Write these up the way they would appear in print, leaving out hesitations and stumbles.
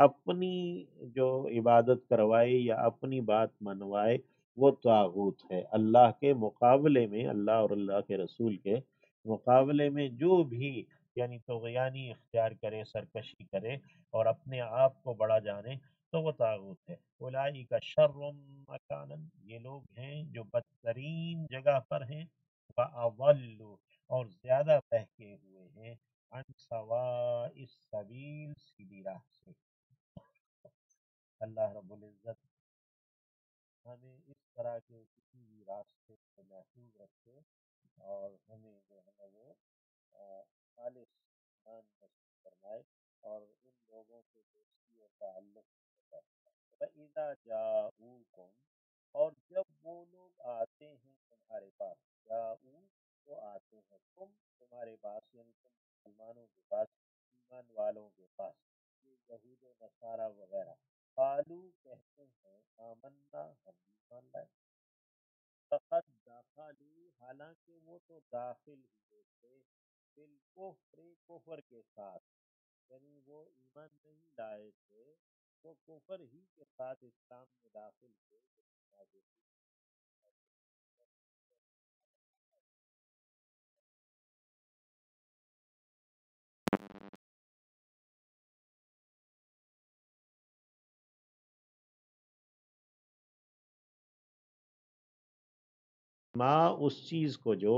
اپنی جو عبادت کروائے یا اپنی بات منوائے وہ طاغوت ہے۔ اللہ کے مقابلے میں، اللہ اور اللہ کے رسول کے مقابلے میں جو بھی یعنی طغیانی اختیار کرے، سرکشی کرے اور اپنے آپ کو بڑا جانے تو وہ طاغوت ہے۔ اولئک شر مکانا، یہ لوگ ہیں جو بدترین جگہ پر ہیں، وَأَضَلُّ، اور زیادہ بہکے ہوئے ہیں، عن سواء السبیل، سیدھی راہ سے۔ اللہ رب العزت ہمیں اس طرح کے کسی بھی راستے سے محفوظ رکھے اور ہمیں جو ہے نا وہ خالص ایمان نصیب فرمائے اور ان لوگوں سے دوستی اور تعلق بتائے۔ وَإِذَا جَاءُوكُمْ، اور جب وہ لوگ آتے ہیں تمہارے پاس، جاؤ وہ آتے ہیں، تمہارے پاس یعنی تم مسلمانوں کے پاس، ایمان والوں کے پاس، یہ یہود و نصارہ وغیرہ، قالو کہتے ہیں، آمنا ہم ایمان لائے، فقد دخلوا، حالانکہ وہ تو داخل ہوئے تھے، بالکفر، کفر کے ساتھ، یعنی وہ ایمان نہیں لائے تھے، وہ کفر ہی کے ساتھ اسلام میں داخل ہوئے۔ ما اس چیز کو جو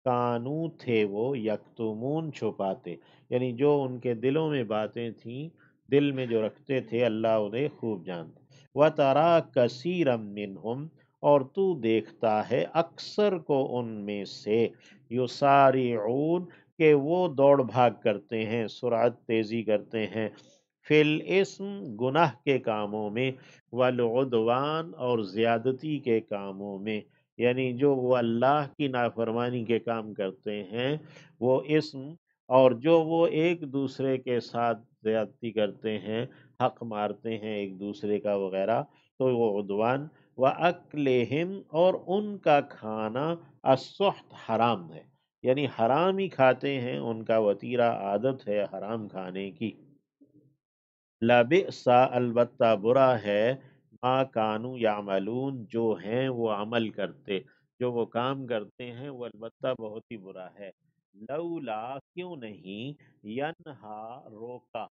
کانو تھے وہ یکتمون چھپاتے، یعنی جو ان کے دلوں میں باتیں تھیں، دل میں جو رکھتے تھے اللہ انہیں خوب جانتا۔ وَتَرَا كَثِيرًا مِّنْهُمْ، اور تو دیکھتا ہے اکثر کو ان میں سے، یسارعون، کہ وہ دوڑ بھاگ کرتے ہیں، سرعت تیزی کرتے ہیں، فی الاسم، گناہ کے کاموں میں، والعدوان، اور زیادتی کے کاموں میں، یعنی جو وہ اللہ کی نافرمانی کے کام کرتے ہیں وہ اسم، اور جو وہ ایک دوسرے کے ساتھ زیادتی کرتے ہیں، حق مارتے ہیں ایک دوسرے کا وغیرہ، تو وہ عدوان، وَأَكْلِهِمْ، اور ان کا کھانا، السحت، حرام ہے، یعنی حرام ہی کھاتے ہیں، ان کا وتیرہ عادت ہے حرام کھانے کی۔ لَبِئْسَ، البتہ برا ہے، ما کانو یعملون، جو ہیں وہ عمل کرتے، جو وہ کام کرتے ہیں وہ البتہ بہت ہی برا ہے۔ لولا، کیوں نہیں، ینہا، روکا،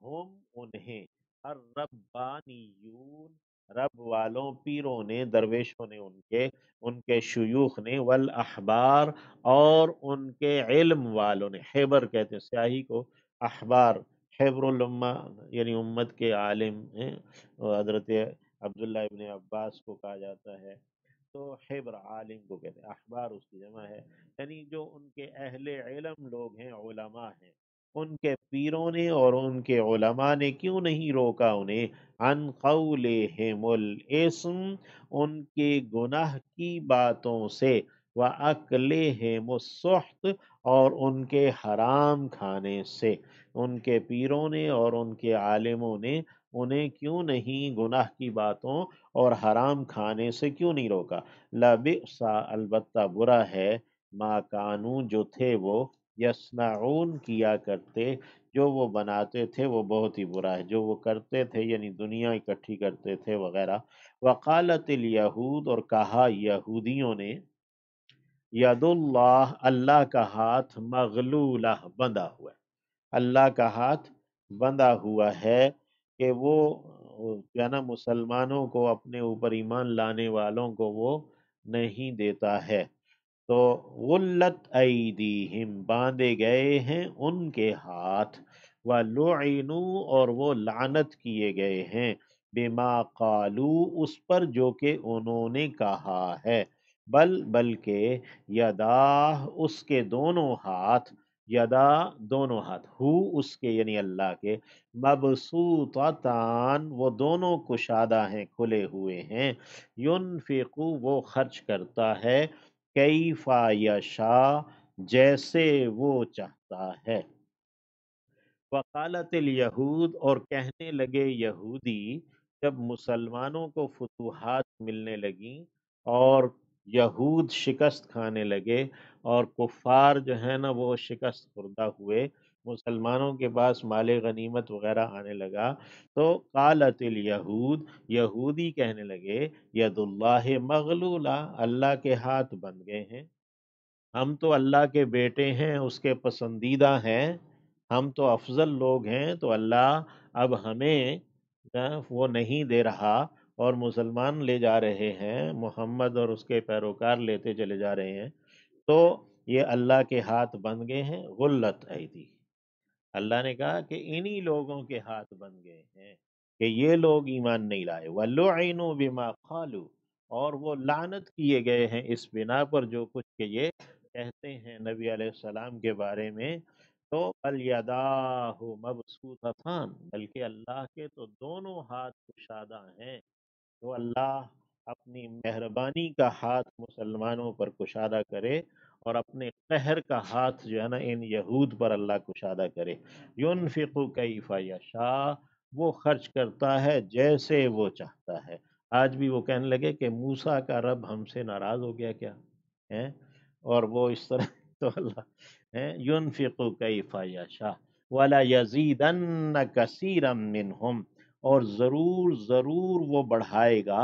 ہم انہیں، الربانیون، رب والوں، پیروں نے، درویشوں نے، ان کے شیوخ نے، والاحبار، اور ان کے علم والوں نے، حبر کہتے ہیں سیاہی کو، احبار، حبر الامہ یعنی امت کے عالم ہیں، حضرت عبداللہ ابن عباس کو کہا جاتا ہے، تو حبر عالم کو کہتے ہیں، احبار اس کی جمع ہے، یعنی جو ان کے اہل علم لوگ ہیں، علماء ہیں، ان کے پیروں نے اور ان کے علماء نے کیوں نہیں روکا انہیں، عن قولہم الاسم، ان کے گناہ کی باتوں سے، وَأَكْلِهِمُ السُّحْتِ، اور ان کے حرام کھانے سے، ان کے پیروں نے اور ان کے عالموں نے انہیں کیوں نہیں گناہ کی باتوں اور حرام کھانے سے کیوں نہیں روکا۔ لَبِئْسَ، البتہ برا ہے، ما کانو، جو تھے وہ، یصنعون، کیا کرتے، جو وہ بناتے تھے وہ بہت ہی برا ہے، جو وہ کرتے تھے یعنی دنیا اکٹھی کرتے تھے وغیرہ۔ وقالت الیہود، اور کہا یہودیوں نے، ید اللہ، اللہ کا ہاتھ، مغلولہ، بندھا ہوا ہے، اللہ کا ہاتھ بندھا ہوا ہے کہ وہ کیا نا مسلمانوں کو، اپنے اوپر ایمان لانے والوں کو وہ نہیں دیتا ہے۔ تو غلت ایدیہم، باندھے گئے ہیں ان کے ہاتھ، وَلُعِنُوا، اور وہ لعنت کیے گئے ہیں، بما قالو، اس پر جو کہ انہوں نے کہا ہے، بلکہ یداہ، اس کے دونوں ہاتھ، یدا، دونوں ہاتھ، ہو، اس کے یعنی اللہ کے، مبسوطتان، وہ دونوں کشادہ ہیں، کھلے ہوئے ہیں، ینفقو، وہ خرچ کرتا ہے، کیفا یشاء، جیسے وہ چاہتا ہے۔ وقالت الیہود، اور کہنے لگے یہودی، جب مسلمانوں کو فتوحات ملنے لگیں اور یہود شکست کھانے لگے اور کفار جو ہے نا وہ شکست خوردہ ہوئے، مسلمانوں کے پاس مال غنیمت وغیرہ آنے لگا تو قالت الیہود، یہودی کہنے لگے ید اللہ مغلولہ، اللہ کے ہاتھ بن گئے ہیں، ہم تو اللہ کے بیٹے ہیں، اس کے پسندیدہ ہیں، ہم تو افضل لوگ ہیں، تو اللہ اب ہمیں وہ نہیں دے رہا، اور مسلمان لے جا رہے ہیں، محمد اور اس کے پیروکار لیتے چلے جا رہے ہیں، تو یہ اللہ کے ہاتھ بن گئے ہیں، غلت ایدی، اللہ نے کہا کہ انہی لوگوں کے ہاتھ بن گئے ہیں کہ یہ لوگ ایمان نہیں لائے، وَلُعِنُوا بِمَا قَالُوا، اور وہ لعنت کیے گئے ہیں اس بنا پر جو کچھ کہ یہ کہتے ہیں نبی علیہ السلام کے بارے میں، تو بل یداہ مبسوطتان، بلکہ اللہ کے تو دونوں ہاتھ کشادہ ہیں، تو اللہ اپنی مہربانی کا ہاتھ مسلمانوں پر کشادہ کرے، اور اپنے قہر کا ہاتھ جو ہے نا ان یہود پر اللہ کشادہ کرے، ينفق کیف یشاء، وہ خرچ کرتا ہے جیسے وہ چاہتا ہے۔ آج بھی وہ کہنے لگے کہ موسیٰ کا رب ہم سے ناراض ہو گیا کیا ہے، اور وہ اس طرح تو اللہ ہے ينفق کیف یشاء ولا یزیدن کثیرا منہم، اور ضرور ضرور وہ بڑھائے گا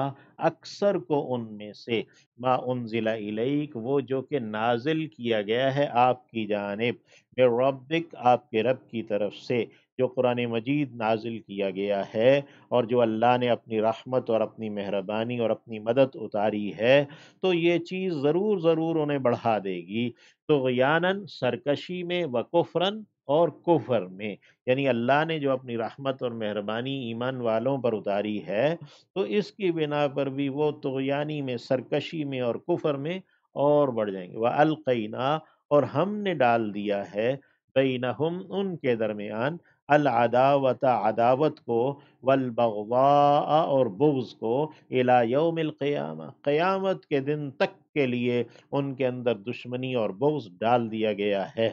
اکثر کو ان میں سے، ما انزل الیک، وہ جو کہ نازل کیا گیا ہے آپ کی جانب، من ربک، آپ کے رب کی طرف سے، جو قرآن مجید نازل کیا گیا ہے، اور جو اللہ نے اپنی رحمت اور اپنی مہربانی اور اپنی مدد اتاری ہے، تو یہ چیز ضرور ضرور انہیں بڑھا دے گی، طغیاناً سرکشی میں، وکفراً اور کفر میں، یعنی اللہ نے جو اپنی رحمت اور مہربانی ایمان والوں پر اتاری ہے، تو اس کی بنا پر بھی وہ طغیانی میں، سرکشی میں اور کفر میں اور بڑھ جائیں گے، وَأَلْقَيْنَا، اور ہم نے ڈال دیا ہے، بینہم، ان کے درمیان، العداوت، عداوت کو، والبغضاء، اور بغض کو، الی یوم القیامہ، قیامت کے دن تک کے لیے ان کے اندر دشمنی اور بغض ڈال دیا گیا ہے،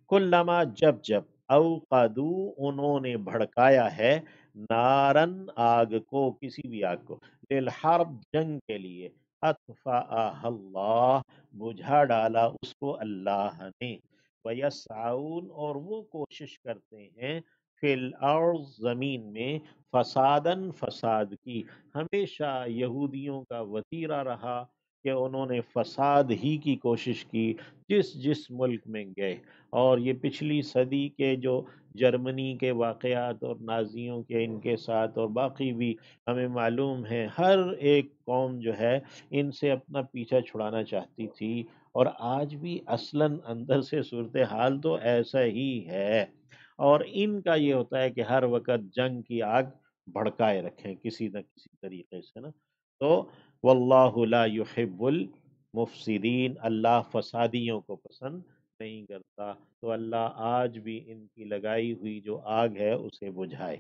کلما، جب جب، اوقدو، انہوں نے بھڑکایا ہے، نارن، آگ کو، کسی بھی آگ کو، للحرب، جنگ کے لیے، اطفاءها اللہ، بجھا ڈالا اس کو اللہ نے، ویسعون، اور وہ کوشش کرتے ہیں، فی الارض، زمین میں، فسادن، فساد کی، ہمیشہ یہودیوں کا وتیرہ رہا کہ انہوں نے فساد ہی کی کوشش کی جس جس ملک میں گئے، اور یہ پچھلی صدی کے جو جرمنی کے واقعات اور نازیوں کے ان کے ساتھ، اور باقی بھی ہمیں معلوم ہے، ہر ایک قوم جو ہے ان سے اپنا پیچھا چھڑانا چاہتی تھی، اور آج بھی اصلاً اندر سے صورتحال تو ایسا ہی ہے، اور ان کا یہ ہوتا ہے کہ ہر وقت جنگ کی آگ بھڑکائے رکھیں کسی نہ کسی طریقے سے نا، تو واللہ لا یحب المفسدین، اللہ فسادیوں کو پسند نہیں کرتا، تو اللہ آج بھی ان کی لگائی ہوئی جو آگ ہے اسے بجھائے،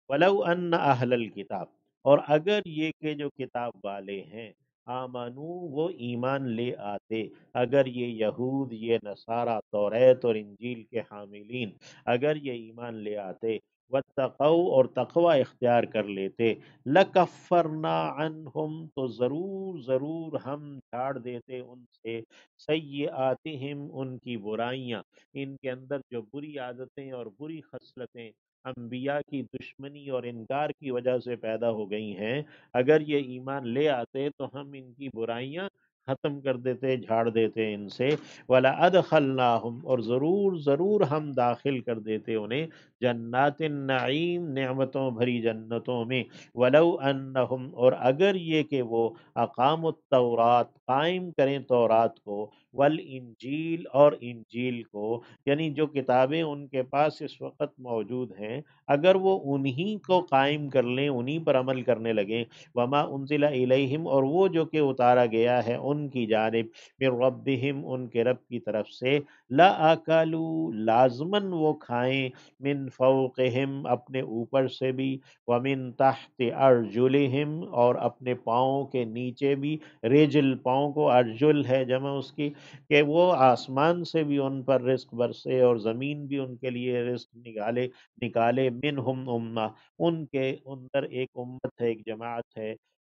وَلَوْ أَنَّ أَهْلَ الْكِتاب، اور اگر یہ کہ جو کتاب والے ہیں، آمنو، وہ ایمان لے آتے، اگر یہ یہود، یہ نصارہ، توریت اور انجیل کے حاملین اگر یہ ایمان لے آتے، واتقوا، اور تقوی اختیار کر لیتے، لکفرنا عنہم، تو ضرور ضرور ہم جھاڑ دیتے ان سے، سیئاتہم، ان کی برائیاں، ان کے اندر جو بری عادتیں اور بری خصلتیں انبیاء کی دشمنی اور انکار کی وجہ سے پیدا ہو گئی ہیں، اگر یہ ایمان لے آتے تو ہم ان کی برائیاں ختم کر دیتے، جھاڑ دیتے ان سے، وَلَأَدْخَلْنَاهُمْ، اور ضرور ضرور ہم داخل کر دیتے انہیں، جنات النعیم، نعمتوں بھری جنتوں میں، وَلَوْ أَنَّهُمْ، اور اگر یہ کہ وہ اقام التورات، قائم کریں تورات کو، والانجیل، اور انجیل کو، یعنی جو کتابیں ان کے پاس اس وقت موجود ہیں، اگر وہ انہی کو قائم کر لیں، انہی پر عمل کرنے لگیں، وما انزل الیہم، اور وہ جو کہ اتارا گیا ہے ان کی جانب، من ربہم، ان کے رب کی طرف سے، لا اکلوا، لازماً وہ کھائیں، من فوقہم، اپنے اوپر سے بھی، ومن تحت ارجلہم، اور اپنے پاؤں کے نیچے بھی، رجل، پاؤں کو، ارجل ہے جمع اس کی، کہ وہ آسمان سے بھی ان پر رزق برسے، اور زمین بھی ان کے لیے رزق نکالے، منہم امہ، ان کے اندر ایک امت ہے، ایک جماعت ہے،